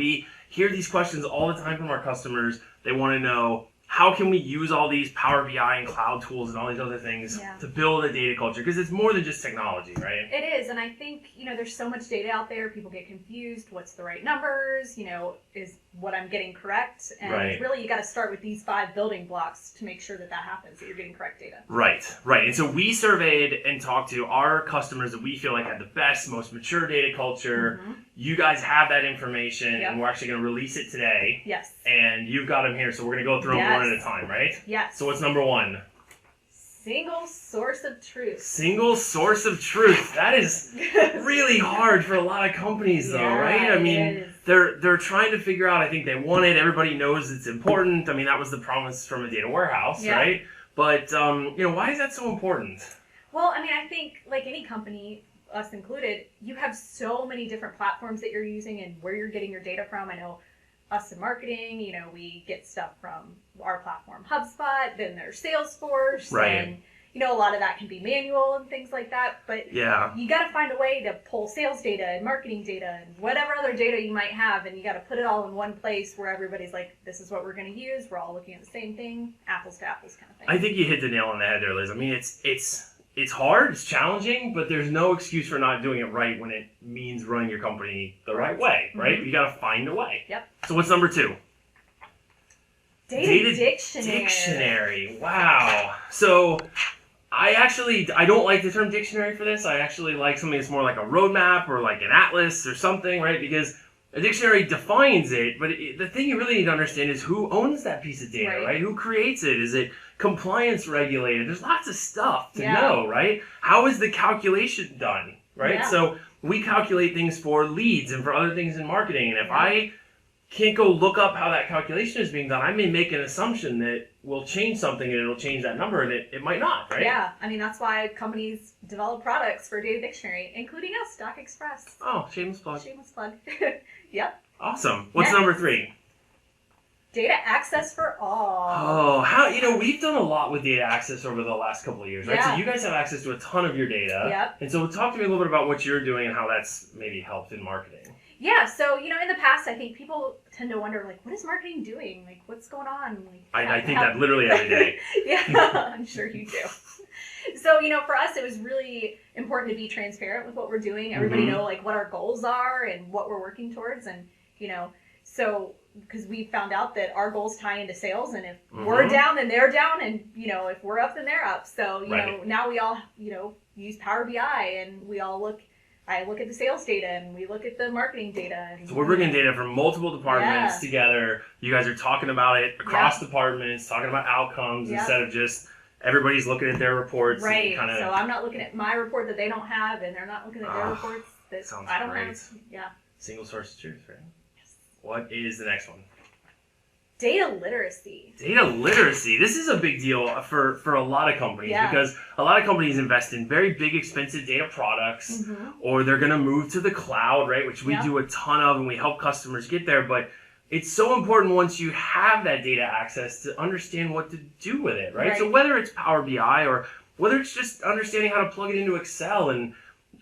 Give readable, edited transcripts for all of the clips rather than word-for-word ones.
we hear these questions all the time from our customers. They want to know, how can we use all these Power BI and cloud tools and all these other things to build a data culture? Because it's more than just technology, right? It is, and I think, there's so much data out there, people get confused, what's the right numbers, is what I'm getting correct? And really you got to start with these 5 building blocks to make sure that happens, that you're getting correct data. Right. And so we surveyed and talked to our customers that we feel like had the best, most mature data culture. Mm-hmm. You guys have that information, and we're actually going to release it today. Yes. And you've got them here, so we're going to go through them one at a time, right? Yes. So what's number 1? Single source of truth. Single source of truth. That is really hard for a lot of companies, though, right? I mean, they're trying to figure out. I think they want it. Everybody knows it's important. I mean, that was the promise from a data warehouse, right? But why is that so important? Well, I mean, I think like any company, us included, you have so many different platforms that you're using and where you're getting your data from. I know us in marketing, we get stuff from our platform, HubSpot, then there's Salesforce, and a lot of that can be manual and things like that, but you got to find a way to pull sales data and marketing data and whatever other data you might have, and you got to put it all in one place where everybody's like, this is what we're going to use, we're all looking at the same thing, apples to apples kind of thing. I think you hit the nail on the head there, Liz. I mean, it's hard, it's challenging, but there's no excuse for not doing it right when it means running your company the right way, right? Mm-hmm. You got to find a way. Yep. So what's number 2? Data dictionary. Wow. So I don't like the term dictionary for this. I actually like something that's more like a roadmap or like an atlas or something, right? Because a dictionary defines it, but the thing you really need to understand is who owns that piece of data, right? Who creates it? Is it compliance regulated? There's lots of stuff to know, right? How is the calculation done, right? Yeah. So we calculate things for leads and for other things in marketing, and if I can't go look up how that calculation is being done, I may make an assumption that will change something and it'll change that number, and it might not, right? Yeah, I mean, that's why companies develop products for Data Dictionary, including us, Doc Express. Oh, shameless plug. Shameless plug. Yep. Awesome. What's number 3? Data access for all. Oh, we've done a lot with data access over the last couple of years, right? So you guys have access to a ton of your data. Yep. And so talk to me a little bit about what you're doing and how that's maybe helped in marketing. Yeah, so, in the past, I think people tend to wonder, like, what is marketing doing? Like, what's going on? Like, I think that literally every day. Yeah, I'm sure you do. So, for us, it was really important to be transparent with what we're doing. Everybody know, like, what our goals are and what we're working towards. And, so, because we found out that our goals tie into sales. And if we're down, then they're down. And, if we're up, then they're up. So, now we all, use Power BI and we all I look at the sales data and we look at the marketing data. And, so we're bringing data from multiple departments together. You guys are talking about it across departments, talking about outcomes instead of just everybody's looking at their reports. Right. And so I'm not looking at my report that they don't have, and they're not looking at their reports that I don't have. Yeah. Single source of truth, right? Yes. What is the next one? Data literacy. Data literacy. This is a big deal for a lot of companies because a lot of companies invest in very big, expensive data products or they're going to move to the cloud, right? Which we do a ton of and we help customers get there. But it's so important once you have that data access to understand what to do with it, right? So whether it's Power BI or whether it's just understanding how to plug it into Excel and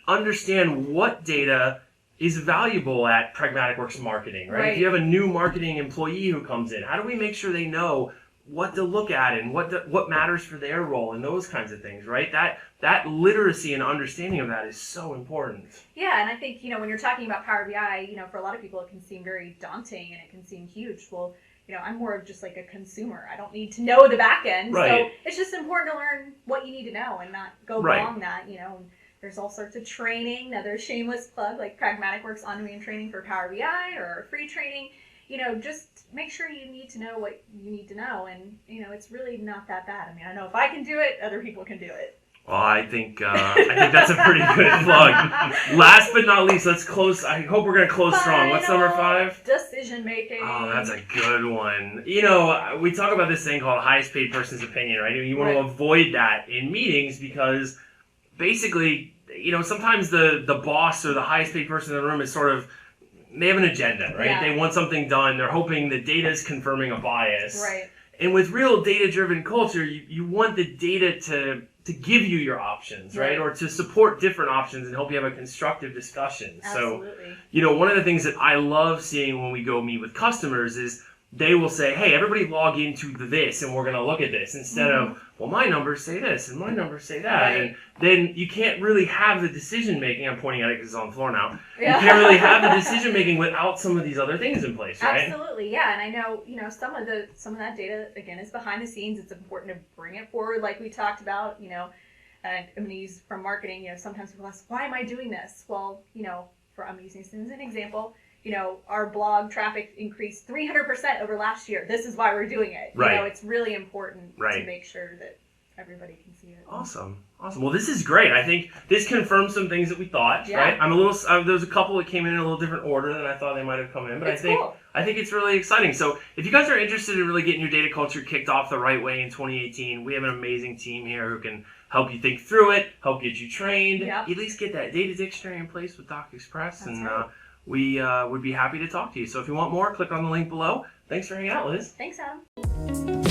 understand what data is valuable at Pragmatic Works Marketing, right? If you have a new marketing employee who comes in, how do we make sure they know what to look at and what matters for their role and those kinds of things, right? That literacy and understanding of that is so important. Yeah, and I think, when you're talking about Power BI, for a lot of people it can seem very daunting and it can seem huge. Well, I'm more of just like a consumer. I don't need to know the back end. So it's just important to learn what you need to know and not go beyond that, There's all sorts of training, another shameless plug, like Pragmatic Works on-demand training for Power BI or free training. Just make sure you need to know what you need to know. And, it's really not that bad. I mean, I know if I can do it, other people can do it. Well, I think that's a pretty good plug. Last but not least, let's close. I hope we're going to close strong. What's number 5? Decision making. Oh, that's a good one. We talk about this thing called highest paid person's opinion, right? You want to avoid that in meetings because basically, sometimes the boss or the highest paid person in the room is sort of, they have an agenda, right? They want something done. They're hoping the data is confirming a bias. Right. And with real data-driven culture, you want the data give you your options, right? Or to support different options and help you have a constructive discussion. Absolutely. So, one of the things that I love seeing when we go meet with customers is they will say, hey, everybody log into this and we're going to look at this instead of, well, my numbers say this and my numbers say that. Right. And then you can't really have the decision making. I'm pointing at it because it's on the floor now. Yeah. You can't really have the decision making without some of these other things in place, right? Absolutely, yeah. And I know, some of that data, again, is behind the scenes. It's important to bring it forward like we talked about, and I'm going to use from marketing, sometimes people ask, why am I doing this? Well, I'm using this as an example. Our blog traffic increased 300% over last year. This is why we're doing it. Right. It's really important to make sure that everybody can see it. Awesome. Well, this is great. I think this confirms some things that we thought, right? There's a couple that came in a little different order than I thought they might have come in, but I think it's really exciting. So if you guys are interested in really getting your data culture kicked off the right way in 2018, we have an amazing team here who can help you think through it, help get you trained, at least get that data dictionary in place with DocExpress. That's right. We would be happy to talk to you. So if you want more, click on the link below. Thanks for hanging out, Liz. Thanks, Adam.